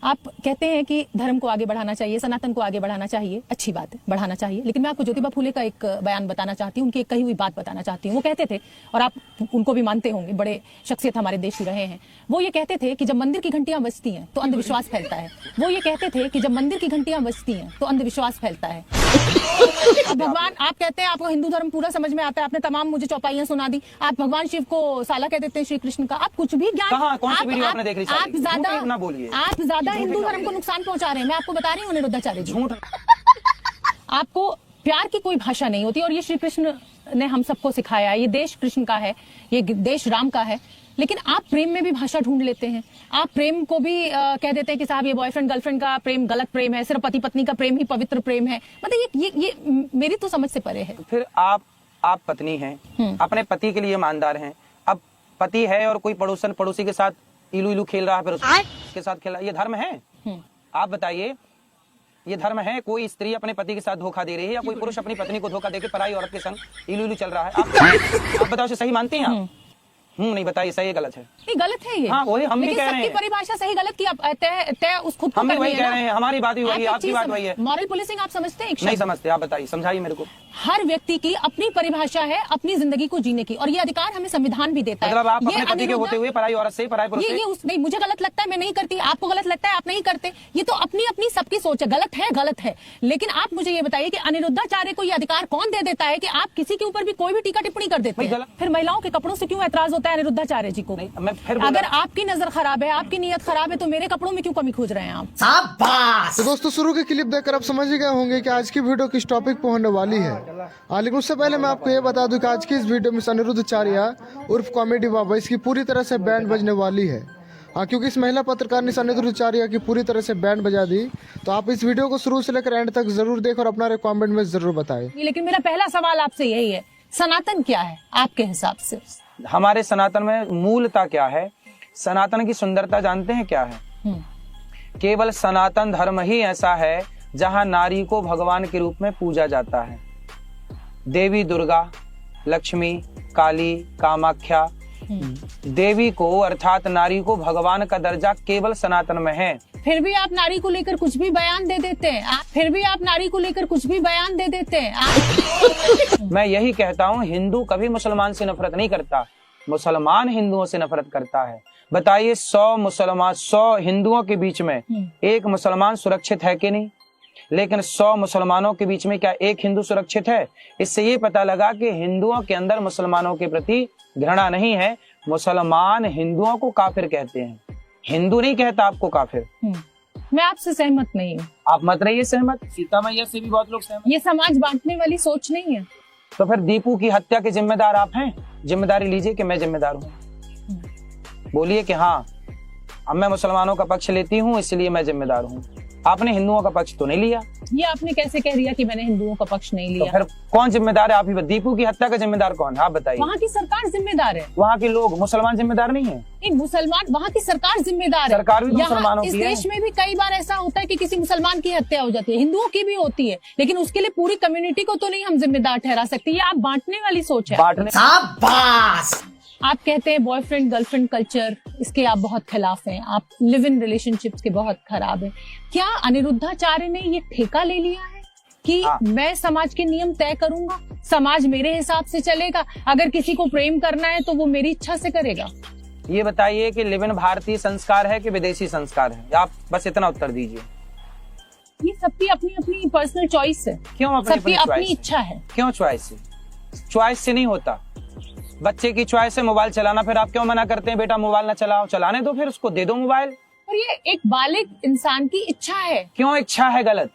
आप कहते हैं कि धर्म को आगे बढ़ाना चाहिए, सनातन को आगे बढ़ाना चाहिए, अच्छी बात है, बढ़ाना चाहिए। लेकिन मैं आपको ज्योतिबा फूले का एक बयान बताना चाहती हूँ, उनकी एक कही हुई बात बताना चाहती हूँ। वो कहते थे, और आप उनको भी मानते होंगे, बड़े शख्सियत हमारे देश की रहे हैं। वो ये कहते थे कि जब मंदिर की घंटियां बजती हैं तो अंधविश्वास फैलता है। वो ये कहते थे कि जब मंदिर की घंटियां बजती हैं तो अंधविश्वास फैलता है। अब भगवान, आप कहते हैं आपको हिंदू धर्म पूरा समझ में आता है, आपने तमाम मुझे चौपाइयां सुना दी। आप भगवान शिव को साला कह देते हैं, श्री कृष्ण का। आप कुछ भी ज्ञान, आप ज्यादा हिंदू धर्म को नुकसान पहुंचा रहे हैं। मैं आपको बता रही हूँ अनिरुद्धाचार्य जी, आपको प्यार की कोई भाषा नहीं होती। और ये श्री कृष्ण ने हम सबको सिखाया, ये देश कृष्ण का है, ये देश राम का है। लेकिन आप प्रेम में भी भाषा ढूंढ लेते हैं। आप प्रेम को भी कह देते हैं कि साहब ये बॉयफ्रेंड गर्लफ्रेंड का प्रेम गलत प्रेम है, सिर्फ पति पत्नी का प्रेम ही पवित्र प्रेम है। मतलब ये मेरी तो समझ से परे है। फिर आप पत्नी हैं, अपने पति के लिए ईमानदार हैं। अब पति है और कोई पड़ोसी के साथ इलू इलू खेल रहा है, फिर उसके साथ खेल रहा है, ये धर्म है? आप बताइए, ये धर्म है? कोई स्त्री अपने पति के साथ धोखा दे रही है, या कोई पुरुष अपनी पत्नी को धोखा देकर पराई औरत के संग इलू इलू चल रहा है? आप बताओ, सही मानती हैं आप? नहीं बताइए, सही है गलत है? नहीं, गलत है ये। हाँ, वही हम भी कह रहे हैं। सबकी परिभाषा सही गलत की तय उस खुद को, हम भी वही कह रहे हैं। हमारी बात भी वही है, आपकी बात वही है। मॉरल पुलिसिंग आप समझते हैं? नहीं समझते। आप बताइए, समझाइए मेरे को। हर व्यक्ति की अपनी परिभाषा है अपनी जिंदगी को जीने की, और ये अधिकार हमें संविधान भी देता है। मतलब आप अपने पति के होते हुए पराई औरत से, पराई पुरुष से? ये नहीं, मुझे गलत लगता है, मैं नहीं करती। आपको गलत लगता है, आप नहीं करते। ये तो अपनी अपनी सबकी सोच है। गलत है। लेकिन आप मुझे ये बताइए कि अनिरुद्धाचार्य को ये अधिकार कौन दे देता है कि आप किसी के ऊपर भी कोई भी टीका टिप्पणी कर देते हैं? फिर महिलाओं के कपड़ों से क्यों ऐतराज होता है अनिरुद्धाचार्य जी को? अगर आपकी नजर खराब है, आपकी नीयत खराब है, तो मेरे कपड़ों में क्यों कमी खोज रहे हैं आप? तो दोस्तों, शुरू की क्लिप देखकर आप समझ गए होंगे कि आज की वीडियो किस टॉपिक पर होने वाली है। लेकिन उससे पहले मैं आपको ये बता दूं कि आज की इस वीडियो में अनिरुद्धाचार्य उर्फ कॉमेडी बाबा, इसकी पूरी तरह से बैंड बजने वाली है। क्योंकि इस महिला पत्रकार ने अनिरुद्धाचार्य की पूरी तरह से बैंड बजा दी। तो आप इस वीडियो को शुरू से लेकर एंड तक जरूर देखें और अपना कमेंट में जरूर बताएं। लेकिन मेरा पहला सवाल आपसे यही है, सनातन क्या है आपके हिसाब से? हमारे सनातन में मूलता क्या है? सनातन की सुंदरता जानते हैं क्या है? केवल सनातन धर्म ही ऐसा है जहां नारी को भगवान के रूप में पूजा जाता है। देवी दुर्गा, लक्ष्मी, काली, कामाख्या, देवी को अर्थात नारी को भगवान का दर्जा केवल सनातन में है। फिर भी आप नारी को लेकर कुछ भी बयान दे देते हैं। मैं यही कहता हूँ, हिंदू कभी मुसलमान से नफरत नहीं करता, मुसलमान हिंदुओं से नफरत करता है। बताइए, 100 हिंदुओं के बीच में एक मुसलमान सुरक्षित है कि नहीं? लेकिन 100 मुसलमानों के बीच में क्या एक हिंदू सुरक्षित है? इससे ये पता लगा कि हिंदुओं के अंदर मुसलमानों के प्रति घृणा नहीं है। मुसलमान हिंदुओं को काफिर कहते हैं, हिंदू नहीं कहता आपको काफिर। मैं आपसे सहमत नहीं हूँ। आप मत रहिए सहमत, सीता मैया से भी बहुत लोग सहमत। ये समाज बांटने वाली सोच नहीं है। तो फिर दीपू की हत्या के जिम्मेदार आप हैं? जिम्मेदारी लीजिए कि मैं जिम्मेदार हूँ। बोलिए कि हाँ, अब मैं मुसलमानों का पक्ष लेती हूँ, इसलिए मैं जिम्मेदार हूँ। आपने हिंदुओं का पक्ष तो नहीं लिया। ये आपने कैसे कह दिया कि मैंने हिंदुओं का पक्ष नहीं लिया? तो फिर कौन जिम्मेदार है? आप ही। दीपू की हत्या का जिम्मेदार कौन है? आप बताइए। वहाँ की सरकार जिम्मेदार है। वहाँ के लोग, मुसलमान जिम्मेदार नहीं है? एक मुसलमान, वहाँ की सरकार जिम्मेदार है। सरकार भी तो मुसलमानों की है। इस देश में भी कई बार ऐसा होता है कि किसी मुसलमान की हत्या हो जाती है, हिंदुओं की भी होती है, लेकिन उसके लिए पूरी कम्युनिटी को तो नहीं हम जिम्मेदार ठहरा सकते। ये आप बांटने वाली सोच है। आप कहते हैं बॉयफ्रेंड गर्लफ्रेंड कल्चर, इसके आप बहुत खिलाफ हैं। आप लिव इन रिलेशनशिप्स के बहुत खराब हैं। क्या अनिरुद्धाचार्य ने ये ठेका ले लिया है कि मैं समाज के नियम तय करूंगा, समाज मेरे हिसाब से चलेगा, अगर किसी को प्रेम करना है तो वो मेरी इच्छा से करेगा? ये बताइए कि लिव इन भारतीय संस्कार है कि विदेशी संस्कार है? आप बस इतना उत्तर दीजिए। ये सबकी अपनी अपनी पर्सनल चॉइस है। क्यों? सबकी अपनी इच्छा है। क्यों चॉइस है? चॉइस से नहीं होता। बच्चे की चॉइस है मोबाइल चलाना, फिर आप क्यों मना करते हैं बेटा मोबाइल ना चलाओ? चलाने दो, फिर उसको दे दो मोबाइल। और ये एक बालिग इंसान की इच्छा है। क्यों इच्छा है? गलत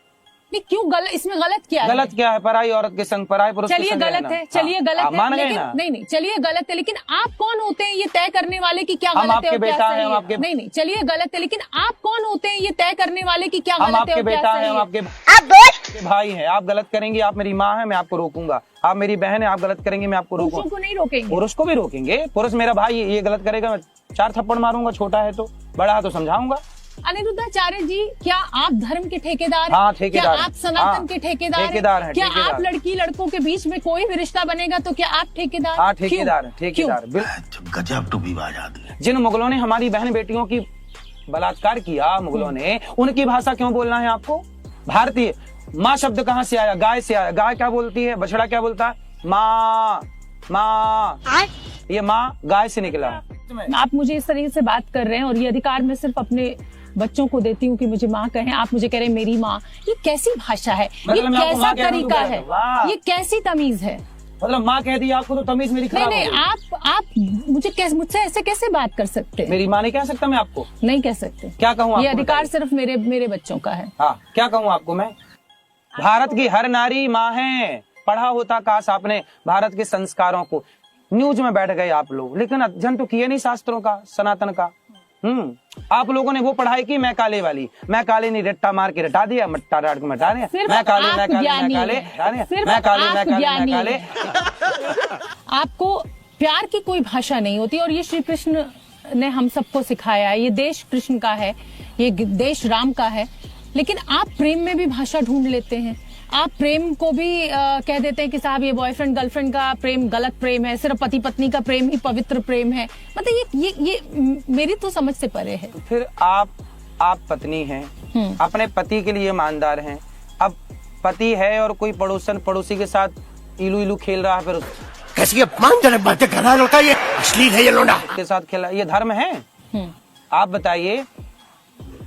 नहीं, क्यों गलत? इसमें गलत क्या है? गलत क्या है? पराई औरत के संग पराई पुरुष के संग चलिए गलत है, चलिए गलत है, मान गए ना? नहीं, चलिए गलत है, लेकिन आप कौन होते हैं ये तय करने वाले कि क्या गलत है और क्या सही है? नहीं, चलिए गलत है, लेकिन आप कौन होते हैं ये तय करने वाले कि क्या गलत है और क्या सही है? हम आपके भाई हैं, आप गलत करेंगे, आप मेरी माँ है, मैं आपको रोकूंगा। आप मेरी बहन है, आप गलत करेंगे, मैं आपको रोकूंगा। पुरुषों को नहीं रोकेंगे? पुरुष को भी रोकेंगे। पुरुष मेरा भाई, ये गलत करेगा मैं 4 थप्पड़ मारूंगा, छोटा है तो, बड़ा है तो समझाऊंगा। अनिरुद्धाचार्य जी, क्या आप धर्म के ठेकेदार हैं? हाँ, ठेकेदार। क्या आप सनातन के ठेकेदार हैं? क्या आप लड़की लड़कों के बीच में कोई भी रिश्ता बनेगा तो क्या आप ठेकेदार? हाँ, ठेकेदार। गजब टू भी। जिन मुगलों ने हमारी बहन बेटियों की बलात्कार किया मुगलों ने, उनकी भाषा क्यों बोलना है आपको? भारतीय माँ शब्द कहाँ से आया? गाय से आया। गाय क्या बोलती है? बछड़ा क्या बोलता है? माँ माँ। ये माँ गाय से निकला है। आप मुझे इस तरीके से बात कर रहे हैं और ये अधिकार मैं सिर्फ अपने बच्चों को देती हूँ कि मुझे माँ कहें, आप मुझे कह रहे हैं मेरी माँ। ये कैसी भाषा है? ये मतलब मैं आपको कैसा माँ कह रहा हूँ, तरीका तो है? वाह। ये कैसी तमीज है? मतलब माँ कह दी आपको तो तमीज मेरी नहीं खराब नहीं, हो गई। आप मुझसे ऐसे कैसे बात कर सकते हैं? मेरी माँ नहीं कह सकता मैं आपको? नहीं कह सकते। क्या कहूँ ये आपको अधिकार बताइए? सिर्फ मेरे बच्चों का है। हाँ, क्या कहूँ आपको मैं? भारत की हर नारी माँ है। पढ़ा होता काश आपने भारत के संस्कारों को। न्यूज में बैठ गए आप लोग, लेकिन अध्ययन तो किए नहीं शास्त्रों का, सनातन का। आप लोगों ने वो पढ़ाई की मैं काले वाली। मैं काले नहीं, रट्टा मार के रटा दिया, मट्टा डाट के मटा दिया। सिर्फ मैं काले आप मैं काले ज्ञानी मैं काले हैं। सिर्फ मैं काले आप मैं काले ज्ञानी मैं काले। हैं। आपको प्यार की कोई भाषा नहीं होती और ये श्री कृष्ण ने हम सबको सिखाया है। ये देश कृष्ण का है, ये देश राम का है, लेकिन आप प्रेम में भी भाषा ढूंढ लेते हैं। आप प्रेम को भी कह देते हैं कि साहब ये बॉयफ्रेंड गर्लफ्रेंड का प्रेम गलत प्रेम है, सिर्फ पति पत्नी का प्रेम ही पवित्र प्रेम है। मतलब ये मेरी तो समझ से परे है। फिर आप पत्नी हैं, अपने पति के लिए ईमानदार हैं। अब पति है और कोई पड़ोसी के साथ इलू इलू खेल रहा है, फिर कैसी अपमानजनक बातें कर रहा है लड़का, ये अश्लील है ये लोंडा। के साथ खेला, ये धर्म है? आप बताइए,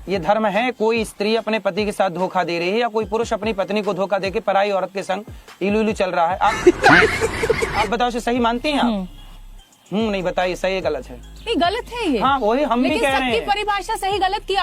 ये धर्म है? कोई स्त्री अपने पति के साथ धोखा दे रही है या कोई पुरुष अपनी पत्नी को धोखा देके पराई औरत के संग इलू इलू चल रहा है? आप बताओ, इसे सही मानती हैं आप? नहीं, बताइए सही है गलत है? नहीं, गलत है ये। हाँ, वही हम भी लेकिन कह रहे सबकी हैं। परिभाषा सही गलत की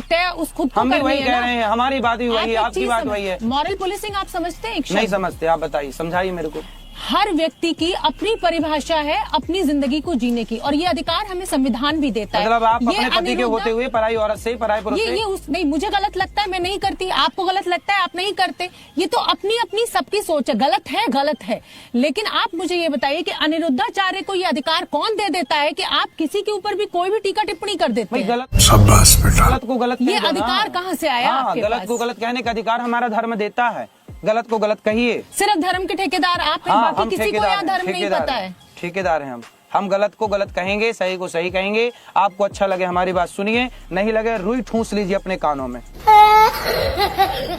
तय उस खुद को हम भी करनी वही है कह ना। रहे हैं, हमारी बात भी वही है, आप एक आपकी चीज बात वही है। मॉरल पुलिसिंग आप समझते हैं? एक नहीं शब्द। समझते, आप बताइए, समझाइए मेरे को। हर व्यक्ति की अपनी परिभाषा है अपनी जिंदगी को जीने की, और ये अधिकार हमें संविधान भी देता है। मतलब आप ये अपने पति के होते हुए पराई औरत से, पराई पुरुष से? नहीं, मुझे गलत लगता है, मैं नहीं करती। आपको गलत लगता है, आप नहीं करते। ये तो अपनी अपनी सबकी सोच है। गलत है। लेकिन आप मुझे ये बताइए कि अनिरुद्धाचार्य को ये अधिकार कौन दे देता है कि आप किसी के ऊपर भी कोई भी टीका टिप्पणी कर देते हैं? गलत को गलत ये कह दो ना। अधिकार कहाँ से आया आपके गलत पास? को गलत कहने का अधिकार हमारा धर्म देता है। गलत को गलत कहिए। सिर्फ धर्म के ठेकेदार आप हैं, बाकी किसी को यहाँ धर्म नहीं पता है। ठेकेदार हैं हम गलत को गलत कहेंगे, सही को सही कहेंगे। आपको अच्छा लगे हमारी बात सुनिए, नहीं लगे रुई ठूंस लीजिए अपने कानों में।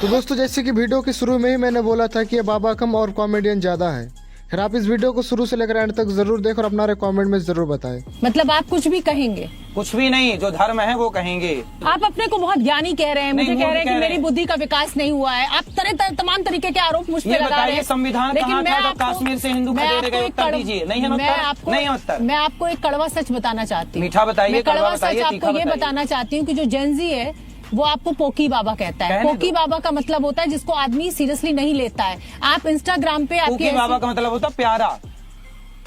तो दोस्तों, जैसे कि वीडियो के शुरू में ही मैंने बोला था कि ये बाबा कम और कॉमेडियन ज्यादा है। फिर आप इस वीडियो को शुरू से लेकर एंड तक जरूर देखें और अपना कमेंट में जरूर बताएं। मतलब आप कुछ भी कहेंगे? कुछ भी नहीं, जो धर्म है वो कहेंगे। आप अपने को बहुत ज्ञानी कह रहे हैं, मुझे कह रहे हैं कि मेरी बुद्धि का विकास नहीं हुआ है। आप तमाम तरीके के आरोप मुझ पर लगा रहे हैं। संविधान कहाँ था जब कश्मीर से हिंदू खदेड़े गए? उत्तर दीजिए। नहीं है उत्तर? नहीं है उत्तर। मैं आपको एक कड़वा सच बताना चाहती हूँ। मीठा बताइए, मैं कड़वा सच बताइए, आपको ये बताना चाहती हूँ कि जो जेनजी है वो आपको पोकी बाबा कहता है। पोकी बाबा का मतलब होता है जिसको आदमी सीरियसली नहीं लेता है। आप इंस्टाग्राम पे आपके बाबा का मतलब होता है प्यारा।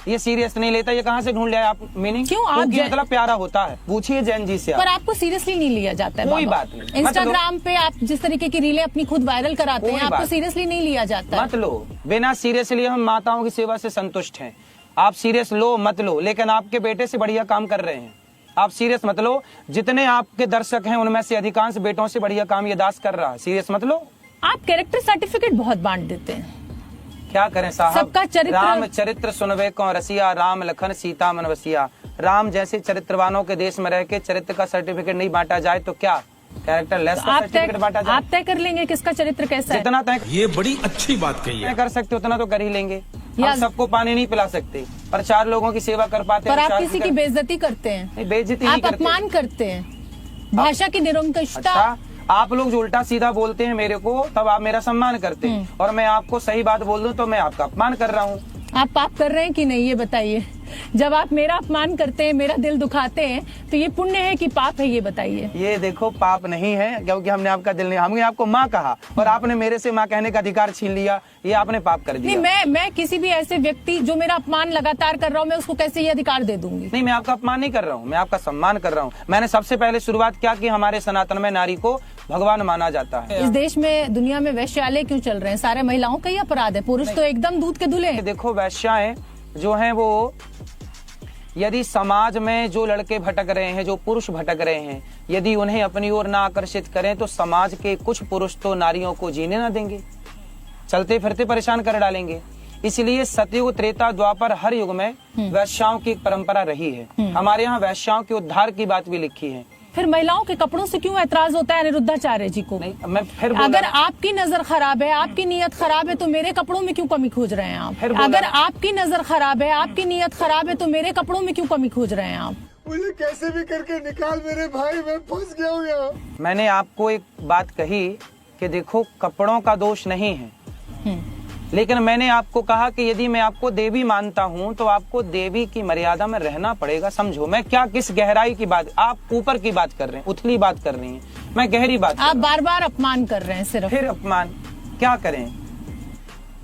ये सीरियस नहीं लेता, ये कहाँ से ढूंढ लिया आप मीनिंग? क्यों आप मतलब प्यारा होता है, पूछिए जैन जी से। पर आपको सीरियसली नहीं लिया जाता है। कोई बात नहीं। इंस्टाग्राम पे आप जिस तरीके की रीलें अपनी खुद वायरल कराते हैं, आपको सीरियसली नहीं लिया जाता। मत लो, बिना सीरियसली हम माताओं की सेवा से संतुष्ट हैं। आप सीरियस लो मत लो, लेकिन आपके बेटे से बढ़िया काम कर रहे हैं। आप सीरियस मत लो, जितने आपके दर्शक हैं उनमें से अधिकांश बेटों से बढ़िया काम ये दास कर रहा है। सीरियस मत लो। आप कैरेक्टर सर्टिफिकेट बहुत बांट देते हैं। क्या करें साहब, सबका चरित्र, राम चरित्र सुनवे को रसिया, राम लखन सीता मन बसिया। राम जैसे चरित्रवानों के देश में रह के चरित्र का सर्टिफिकेट नहीं बांटा जाए तो क्या कैरेक्टर लेस का सर्टिफिकेट बांटा जाए? आप तय कर लेंगे किसका चरित्र कैसा है। जितना तय ये बड़ी अच्छी बात कही है। कर सकते उतना तो कर ही लेंगे। हम सबको पानी नहीं पिला सकते, पर 4 लोगों की सेवा कर पाते हैं। पर आप किसी की बेइज्जती करते हैं। बेइज्जती नहीं आप करते, अपमान करते हैं, भाषा की निरंकुशता। अच्छा, आप लोग जो उल्टा सीधा बोलते हैं मेरे को, तब आप मेरा सम्मान करते हैं, और मैं आपको सही बात बोल दूं तो मैं आपका अपमान कर रहा हूँ। आप पाप कर रहे हैं कि नहीं, ये बताइए। जब आप मेरा अपमान करते हैं, मेरा दिल दुखाते हैं, तो ये पुण्य है कि पाप है, ये बताइए। ये देखो, पाप नहीं है, क्योंकि हमने आपका दिल नहीं, हमने आपको माँ कहा और आपने मेरे से माँ कहने का अधिकार छीन लिया। ये आपने पाप कर दिया। नहीं, मैं किसी भी ऐसे व्यक्ति जो मेरा अपमान लगातार कर रहा हूँ, मैं उसको कैसे ये अधिकार दे दूंगी? नहीं, मैं आपका अपमान नहीं कर रहा हूँ, मैं आपका सम्मान कर रहा हूँ। मैंने सबसे पहले शुरुआत क्या की, हमारे सनातन में नारी को भगवान माना जाता है। इस देश में, दुनिया में वैश्यालय क्यों चल रहे हैं? सारे महिलाओं का ही अपराध है। पुरुष तो एकदम दूध के धुले हैं। देखो, वैश्याएं जो हैं वो, यदि समाज में जो लड़के भटक रहे हैं, जो पुरुष भटक रहे हैं, यदि उन्हें अपनी ओर ना आकर्षित करें तो समाज के कुछ पुरुष तो नारियों को जीने ना देंगे, चलते फिरते परेशान कर डालेंगे। इसलिए सतयुग, त्रेता, द्वापर, हर युग में वैश्याओं की एक परंपरा रही है। हमारे यहाँ वैश्याओं के उद्धार की बात भी लिखी है फिर महिलाओं के कपड़ों से क्यों ऐतराज होता है अनिरुद्धाचार्य जी को? नहीं, मैं फिर बोला अगर ना। आपकी नजर खराब है, आपकी नीयत खराब है, तो मेरे कपड़ों में क्यों कमी खोज रहे हैं आप? फिर बोला अगर ना। आपकी नजर खराब है, आपकी नीयत खराब है, तो मेरे कपड़ों में क्यों कमी खोज रहे हैं आप? मुझे कैसे भी करके निकाल मेरे भाई, मैं फंस गया हूँ यहाँ। मैंने आपको एक बात कही कि देखो कपड़ों का दोष नहीं है, लेकिन मैंने आपको कहा कि यदि मैं आपको देवी मानता हूं तो आपको देवी की मर्यादा में रहना पड़ेगा। समझो मैं क्या किस गहराई की बात, आप ऊपर की बात कर रहे हैं, उथली बात कर रही हैं, मैं गहरी बात आप बार बार अपमान कर रहे हैं सिर्फ। फिर अपमान क्या करें?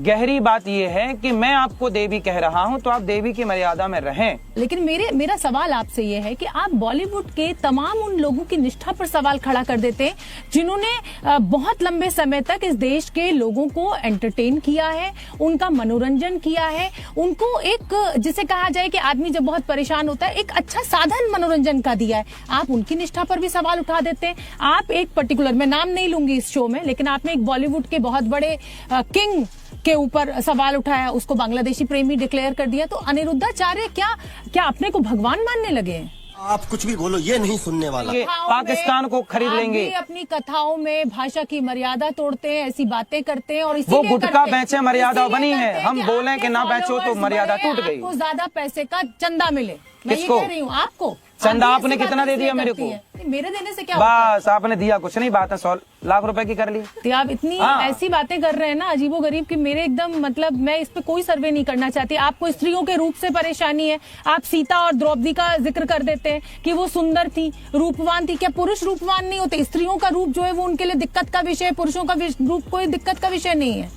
गहरी बात यह है कि मैं आपको देवी कह रहा हूं तो आप देवी की मर्यादा में रहें। लेकिन मेरा सवाल आपसे ये है कि आप बॉलीवुड के तमाम उन लोगों की निष्ठा पर सवाल खड़ा कर देते हैं जिन्होंने बहुत लंबे समय तक इस देश के लोगों को एंटरटेन किया है, उनका मनोरंजन किया है, उनको एक जिसे कहा जाए कि आदमी जब बहुत परेशान होता है एक अच्छा साधन मनोरंजन का दिया है। आप उनकी निष्ठा पर भी सवाल उठा देते हैं। आप एक पर्टिकुलर, मैं नाम नहीं लूंगी इस शो में, लेकिन आपने एक बॉलीवुड के बहुत बड़े किंग के ऊपर सवाल उठाया, उसको बांग्लादेशी प्रेमी डिक्लेयर कर दिया। तो अनिरुद्धाचार्य क्या अपने को भगवान मानने लगे हैं? आप कुछ भी बोलो, ये नहीं सुनने वाला। ये पाकिस्तान को खरीद लेंगे। आप भी अपनी कथाओं में भाषा की मर्यादा तोड़ते हैं, ऐसी बातें करते हैं और वो इसीलिए गुटखा करते हैं। बेचे मर्यादा इसीलिए बनी करते है, हैं हम बोलें आपके कि ना बेचो तो followers मर्यादा बढ़े, टूट गई। आपको ज्यादा पैसे का चंदा मिले, मैं ये किसको? कह रही हूँ आपको। चंदा आप भी आपने ऐसी कितना बातें दे दिया इसलिए मेरे करती को? हैं। नहीं, मेरे देने से क्या होता है? बस आपने दिया कुछ नहीं, बात है 100 लाख रुपए की कर ली। तो आप इतनी हाँ। ऐसी बातें कर रहे हैं ना अजीबो गरीब कि मेरे एकदम मतलब मैं इस पे कोई सर्वे नहीं करना चाहती। आपको स्त्रियों के रूप से परेशानी है, आप सीता और द्रौपदी का जिक्र कर देते हैं कि वो सुंदर थी, रूपवान थी। क्या पुरुष रूपवान नहीं होते? स्त्रियों का रूप जो है वो उनके लिए दिक्कत का विषय है, पुरुषों का रूप कोई दिक्कत का विषय नहीं है।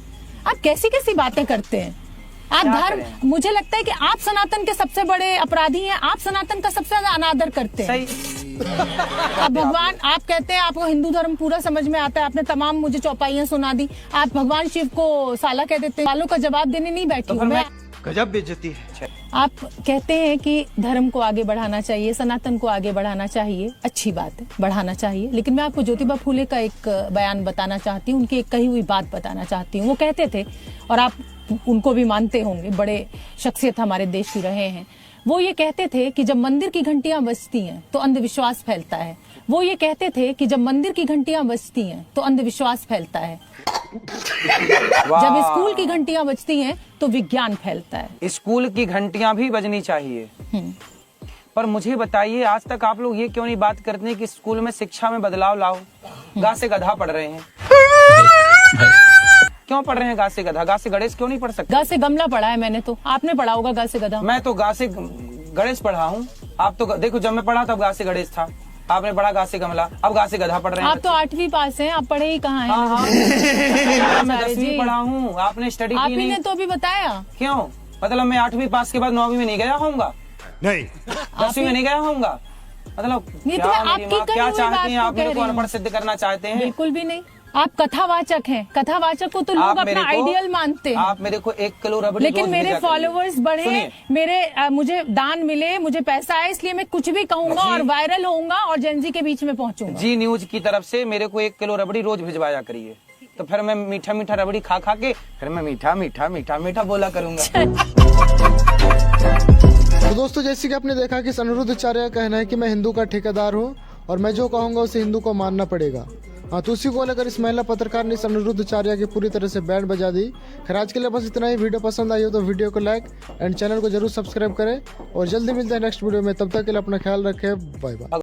आप कैसी कैसी बातें करते हैं? आप क्या धर्म, करें? मुझे लगता है कि आप सनातन के सबसे बड़े अपराधी हैं। आप सनातन का सबसे ज्यादा अनादर करते हैं। सही। अब भगवान, आप कहते हैं आपको हिंदू धर्म पूरा समझ में आता है, आपने तमाम मुझे चौपाइयां सुना दी। आप भगवान शिव को साला कह देते हैं। वालों का जवाब देने नहीं बैठी तो हूं फिर मैं। गजब बेइज्जती है। आप कहते हैं कि धर्म को आगे बढ़ाना चाहिए, सनातन को आगे बढ़ाना चाहिए, अच्छी बात है, बढ़ाना चाहिए। लेकिन मैं आपको ज्योतिबा फूले का एक बयान बताना चाहती हूँ, उनकी एक कही हुई बात बताना चाहती हूँ। वो कहते थे, और आप उनको भी मानते होंगे, बड़े शख्सियत हमारे देश की रहे हैं। वो ये कहते थे कि जब मंदिर की घंटियां बजती हैं तो अंधविश्वास फैलता है। वो ये कहते थे कि जब मंदिर की घंटियां बजती हैं तो अंधविश्वास फैलता है। जब स्कूल की घंटियां बजती हैं तो विज्ञान फैलता है। स्कूल की घंटियां भी बजनी चाहिए। पर मुझे बताइए, आज तक आप लोग ये क्यों नहीं बात करते हैं कि स्कूल में शिक्षा में बदलाव लाओ? गा से गधा पढ़ रहे हैं, क्यों पढ़ रहे हैं गा से गधा? गा से गणेश क्यों नहीं पढ़ सकते? गा से गमला पढ़ा है मैंने, तो आपने पढ़ा होगा गा से गधा। मैं तो गा से गणेश पढ़ा हूँ। आप तो देखो, जब मैं पढ़ा तब गा से गणेश था, आपने पढ़ा गा से गमला, अब गा से गधा पढ़ रहे हैं। आप तो 8वीं पास हैं, आप पढ़े ही कहाँ हैं? हाँ हाँ मैं 10वीं जी। पढ़ा हूँ, आपने स्टडी आप की ही नहीं। ने तो अभी बताया। क्यों? मतलब मैं 8वीं पास के बाद 9वीं में नहीं गया होऊंगा, नहीं 10वीं में नहीं गया होऊंगा? मतलब नहीं, तो क्या मैं मेरी आपकी माँ, कही क्या हुई चाहती बात हैं को आप? कह मेरे को रही हूँ। अनपढ़ सिद्ध करना चाहते हैं? बिल्कुल भी नहीं, आप कथावाचक हैं। कथावाचक को तो लोग अपना आइडियल मानते हैं। आप मेरे को 1 किलो रबड़ी लेकिन रोज मेरे भेजा करिए। फॉलोअर्स बढ़े, सुनिए, मेरे मुझे दान मिले, मुझे पैसा आए, इसलिए मैं कुछ भी कहूंगा जी। और वायरल होऊंगा और जेनजी के बीच में पहुंचूंगा। जी न्यूज की तरफ से मेरे को 1 किलो रबड़ी रोज भिजवाया करिए, तो फिर मैं मीठा मीठा रबड़ी खा खा के फिर मैं मीठा मीठा मीठा मीठा बोला करूंगा। तो दोस्तों, जैसे कि आपने देखा कि अनिरुद्धाचार्य का कहना है कि मैं हिंदू का ठेकेदार हूँ और मैं जो कहूंगा उसे हिंदू को मानना पड़ेगा। हाँ, तो उसी को लेकर इस महिला पत्रकार ने अनिरुद्धाचार्य की पूरी तरह से बैंड बजा दी। खैर, आज के लिए बस इतना ही। वीडियो पसंद आई हो तो वीडियो को लाइक एंड चैनल को जरूर सब्सक्राइब करें और जल्दी मिलते हैं नेक्स्ट वीडियो में। तब तक के लिए अपना ख्याल रखें। Bye bye.